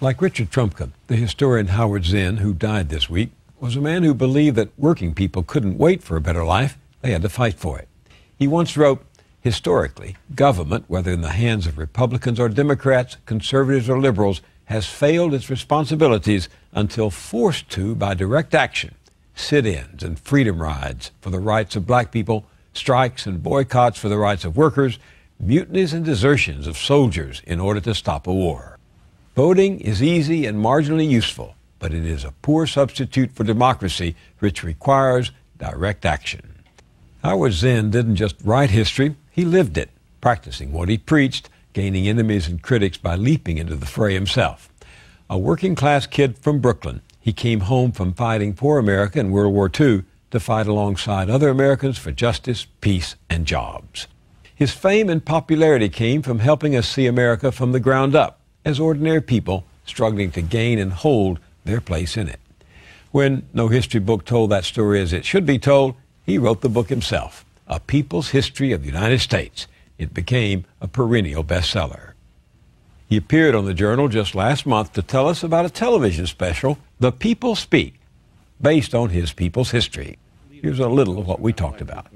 Like Richard Trumka, the historian Howard Zinn, who died this week, was a man who believed that working people couldn't wait for a better life. They had to fight for it. He once wrote, "Historically, government, whether in the hands of Republicans or Democrats, conservatives or liberals, has failed its responsibilities until forced to by direct action. Sit-ins and freedom rides for the rights of black people, strikes and boycotts for the rights of workers, mutinies and desertions of soldiers in order to stop a war. Voting is easy and marginally useful, but it is a poor substitute for democracy, which requires direct action." Howard Zinn didn't just write history, he lived it, practicing what he preached, gaining enemies and critics by leaping into the fray himself. A working-class kid from Brooklyn, he came home from fighting for America in World War II to fight alongside other Americans for justice, peace, and jobs. His fame and popularity came from helping us see America from the ground up, as ordinary people struggling to gain and hold their place in it. When no history book told that story as it should be told, he wrote the book himself, A People's History of the United States. It became a perennial bestseller. He appeared on the Journal just last month to tell us about a television special, The People Speak, based on his people's history. Here's a little of what we talked about.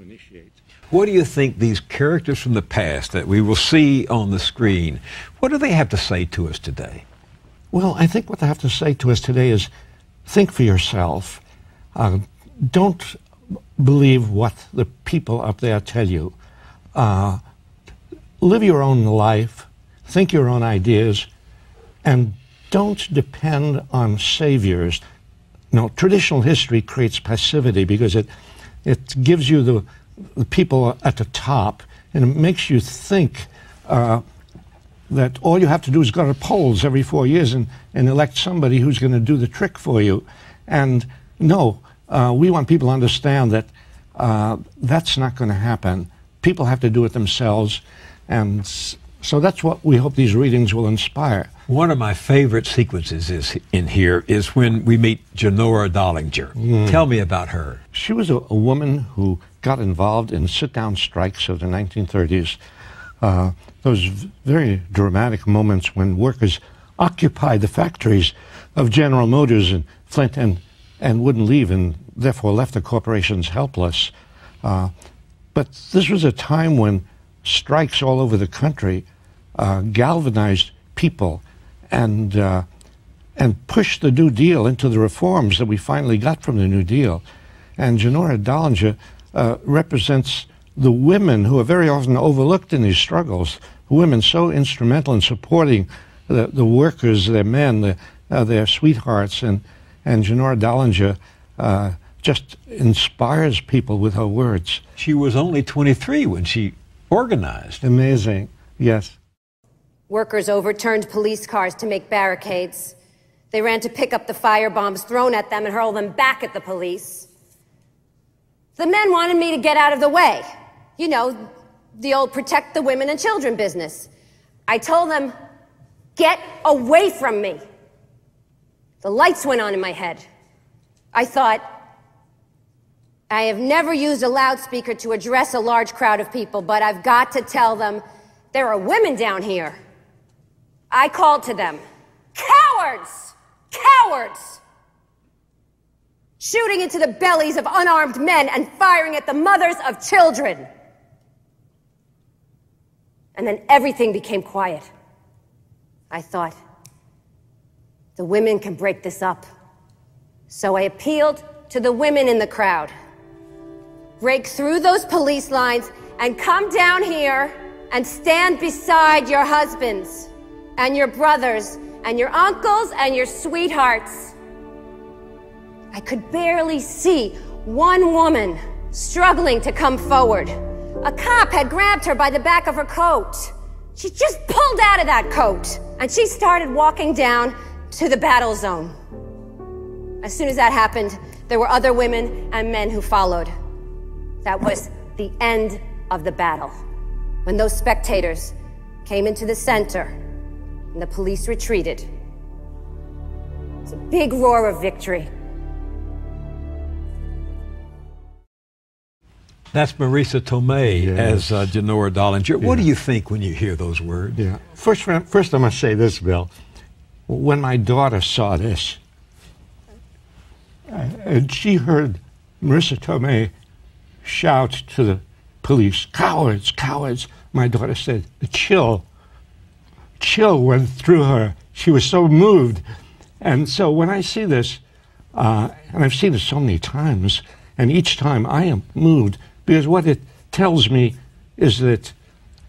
What do you think these characters from the past that we will see on the screen, what do they have to say to us today? Well, I think what they have to say to us today is think for yourself. Don't believe what the people up there tell you. Live your own life, think your own ideas, and don't depend on saviors. No, traditional history creates passivity because it gives you the people at the top, and it makes you think that all you have to do is go to polls every 4 years and elect somebody who's going to do the trick for you. And no, we want people to understand that that's not going to happen. People have to do it themselves, and so that's what we hope these readings will inspire. One of my favorite sequences in here is when we meet Genora Dollinger. Tell me about her. She was a woman who got involved in sit-down strikes of the 1930s. Those very dramatic moments when workers occupied the factories of General Motors in Flint and wouldn't leave, and therefore left the corporations helpless. But this was a time when strikes all over the country galvanized people and pushed the New Deal into the reforms that we finally got from the New Deal. And Genora Dollinger represents the women who are very often overlooked in these struggles, women so instrumental in supporting the workers, their men, their sweethearts, and Genora Dollinger just inspires people with her words. She was only 23 when she organized. Amazing, yes. Workers overturned police cars to make barricades. They ran to pick up the firebombs thrown at them and hurl them back at the police. The men wanted me to get out of the way. You know, the old protect the women and children business. I told them, get away from me. The lights went on in my head. I thought, I have never used a loudspeaker to address a large crowd of people, but I've got to tell them there are women down here. I called to them, cowards! Cowards! Shooting into the bellies of unarmed men and firing at the mothers of children. And then everything became quiet. I thought, the women can break this up. So I appealed to the women in the crowd. Break through those police lines and come down here and stand beside your husbands and your brothers and your uncles and your sweethearts. I could barely see one woman struggling to come forward. A cop had grabbed her by the back of her coat. She just pulled out of that coat and she started walking down to the battle zone. As soon as that happened, there were other women and men who followed. That was the end of the battle. When those spectators came into the center and the police retreated, it was a big roar of victory. That's Marisa Tomei as Genora Dollinger. What do you think when you hear those words? Yeah. First I must say this, Bill. when my daughter saw this, and she heard Marissa Tomei shout to the police, "Cowards, cowards," my daughter said, a chill went through her. She was so moved. And so when I see this, and I've seen it so many times, and each time I am moved, because what it tells me is that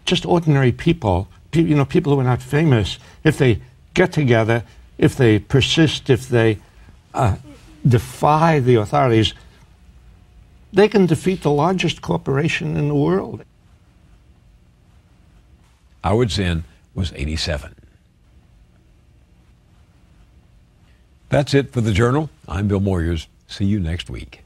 just ordinary people, people who are not famous, if they get together, if they persist, if they defy the authorities, they can defeat the largest corporation in the world. Howard Zinn was 87. That's it for the Journal. I'm Bill Moyers. See you next week.